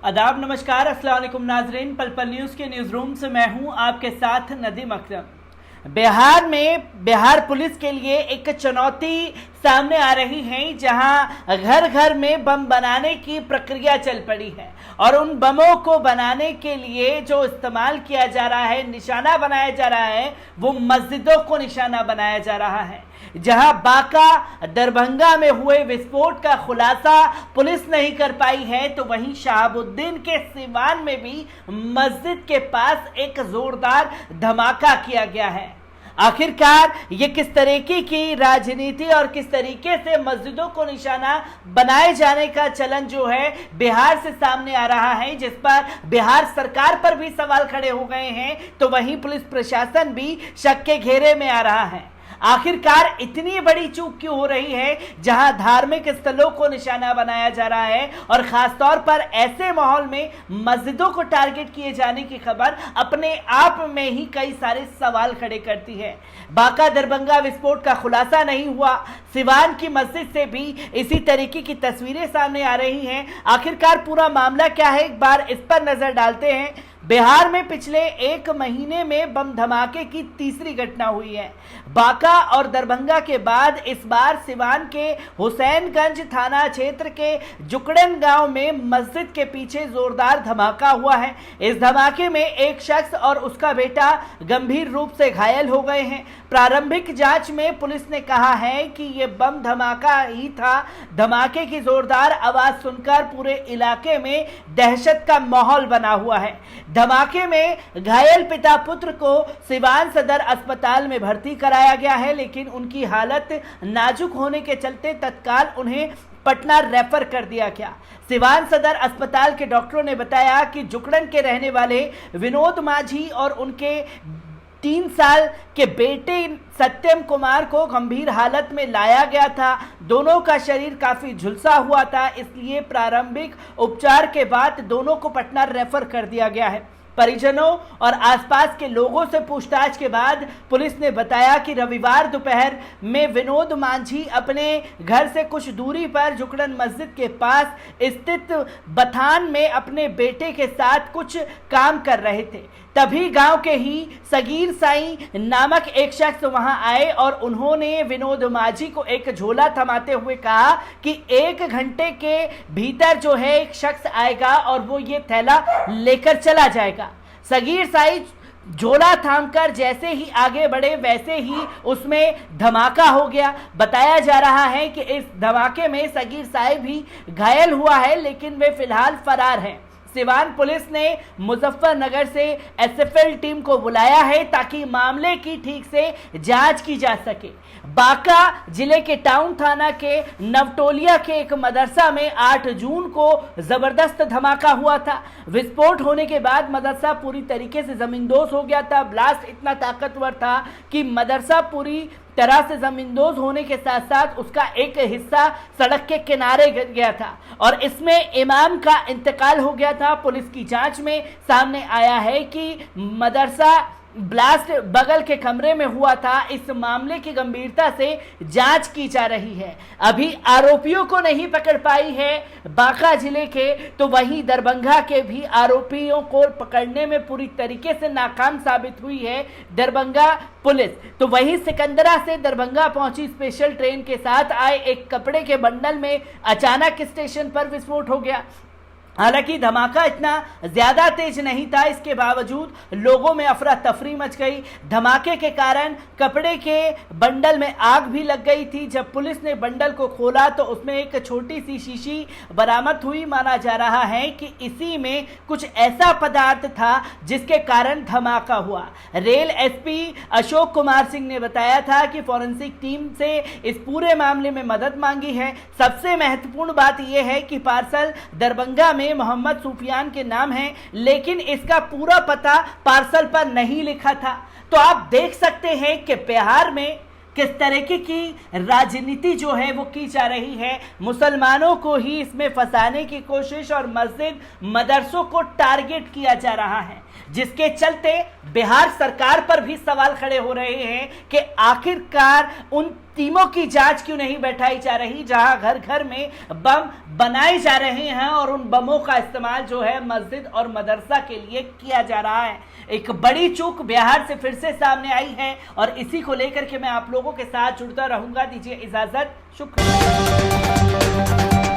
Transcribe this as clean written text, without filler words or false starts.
आदाब, नमस्कार, अस्सलाम वालेकुम नाजरीन। पल पल न्यूज़ के न्यूज़ रूम से मैं हूं आपके साथ नदीम अकरम। बिहार में बिहार पुलिस के लिए एक चुनौती सामने आ रही है, जहां घर घर में बम बनाने की प्रक्रिया चल पड़ी है और उन बमों को बनाने के लिए जो इस्तेमाल किया जा रहा है, निशाना बनाया जा रहा है, वो मस्जिदों को निशाना बनाया जा रहा है। जहां बांका दरभंगा में हुए विस्फोट का खुलासा पुलिस नहीं कर पाई है, तो वहीं शहाबुद्दीन के सिवान में भी मस्जिद के पास एक जोरदार धमाका किया गया है। आखिरकार ये किस तरीके की राजनीति और किस तरीके से मस्जिदों को निशाना बनाए जाने का चलन जो है बिहार से सामने आ रहा है, जिस पर बिहार सरकार पर भी सवाल खड़े हो गए हैं, तो वहीं पुलिस प्रशासन भी शक के घेरे में आ रहा है। आखिरकार इतनी बड़ी चूक क्यों हो रही है, जहां धार्मिक स्थलों को निशाना बनाया जा रहा है और खासतौर पर ऐसे माहौल में मस्जिदों को टारगेट किए जाने की खबर अपने आप में ही कई सारे सवाल खड़े करती है। बांका दरभंगा विस्फोट का खुलासा नहीं हुआ, सिवान की मस्जिद से भी इसी तरीके की तस्वीरें सामने आ रही हैं। आखिरकार पूरा मामला क्या है, एक बार इस पर नजर डालते हैं। बिहार में पिछले एक महीने में बम धमाके की तीसरी घटना हुई है। बांका और दरभंगा के बाद इस बार सिवान के हुसैनगंज थाना क्षेत्र के जुकड़न गांव में मस्जिद के पीछे जोरदार धमाका हुआ है। इस धमाके में एक शख्स और उसका बेटा गंभीर रूप से घायल हो गए हैं। प्रारंभिक जांच में पुलिस ने कहा है कि यह बम धमाका ही था। धमाके की जोरदार आवाज सुनकर पूरे इलाके में दहशत का माहौल बना हुआ है। धमाके में घायल पिता पुत्र को सिवान सदर अस्पताल में भर्ती कराया गया है, लेकिन उनकी हालत नाजुक होने के चलते तत्काल उन्हें पटना रेफर कर दिया गया। सिवान सदर अस्पताल के डॉक्टरों ने बताया कि जुकड़न के रहने वाले विनोद माझी और उनके 3 साल के बेटे सत्यम कुमार को गंभीर हालत में लाया गया था। दोनों का शरीर काफी झुलसा हुआ था, इसलिए प्रारंभिक उपचार के बाद दोनों को पटना रेफर कर दिया गया है। परिजनों और आसपास के लोगों से पूछताछ के बाद पुलिस ने बताया कि रविवार दोपहर में विनोद माझी अपने घर से कुछ दूरी पर जुकड़न मस्जिद के पास स्थित बथान में अपने बेटे के साथ कुछ काम कर रहे थे। तभी गांव के ही सगीर साई नामक एक शख्स वहां आए और उन्होंने विनोद माझी को एक झोला थमाते हुए कहा कि 1 घंटे के भीतर जो है एक शख्स आएगा और वो ये थैला लेकर चला जाएगा। सगीर साई झोला थामकर जैसे ही आगे बढ़े, वैसे ही उसमें धमाका हो गया। बताया जा रहा है कि इस धमाके में सगीर साई भी घायल हुआ है, लेकिन वे फिलहाल फरार हैं। सिवान पुलिस ने मुजफ्फरनगर से एसएफएल टीम को बुलाया है ताकि मामले की ठीक से जांच की जा सके। बांका जिले के टाउन थाना के नवटोलिया के एक मदरसा में 8 जून को जबरदस्त धमाका हुआ था। विस्फोट होने के बाद मदरसा पूरी तरीके से जमींदोज हो गया था। ब्लास्ट इतना ताकतवर था कि मदरसा पूरी तरह से जमींदोज होने के साथ साथ उसका एक हिस्सा सड़क के किनारे गिर गया था और इसमें इमाम का इंतकाल हो गया था। पुलिस की जांच में सामने आया है कि मदरसा ब्लास्ट बगल के कमरे में हुआ था। इस मामले की गंभीरता से जांच की जा रही है। अभी आरोपियों को नहीं पकड़ पाई है बांका जिले के, तो वहीं दरभंगा के भी आरोपियों को पकड़ने में पूरी तरीके से नाकाम साबित हुई है दरभंगा पुलिस। तो वहीं सिकंदरा से दरभंगा पहुंची स्पेशल ट्रेन के साथ आए एक कपड़े के बंडल में अचानक स्टेशन पर विस्फोट हो गया। हालांकि धमाका इतना ज्यादा तेज नहीं था, इसके बावजूद लोगों में अफरा तफरी मच गई। धमाके के कारण कपड़े के बंडल में आग भी लग गई थी। जब पुलिस ने बंडल को खोला तो उसमें एक छोटी सी शीशी बरामद हुई। माना जा रहा है कि इसी में कुछ ऐसा पदार्थ था जिसके कारण धमाका हुआ। रेल एसपी अशोक कुमार सिंह ने बताया था कि फॉरेंसिक टीम से इस पूरे मामले में मदद मांगी है। सबसे महत्वपूर्ण बात यह है कि पार्सल दरभंगा में मोहम्मद सुफियान के नाम है, लेकिन इसका पूरा पता पार्सल पर नहीं लिखा था। तो आप देख सकते हैं कि बिहार में किस तरीके की राजनीति जो है वो की जा रही है। मुसलमानों को ही इसमें फंसाने की कोशिश और मस्जिद मदरसों को टारगेट किया जा रहा है, जिसके चलते बिहार सरकार पर भी सवाल खड़े हो रहे हैं कि आखिरकार उन टीमों की जांच क्यों नहीं बैठाई जा रही, जहां घर घर में बम बनाए जा रहे हैं और उन बमों का इस्तेमाल जो है मस्जिद और मदरसा के लिए किया जा रहा है। एक बड़ी चूक बिहार से फिर से सामने आई है और इसी को लेकर के मैं आप लोगों के साथ जुड़ता रहूंगा। दीजिए इजाजत, शुक्रिया।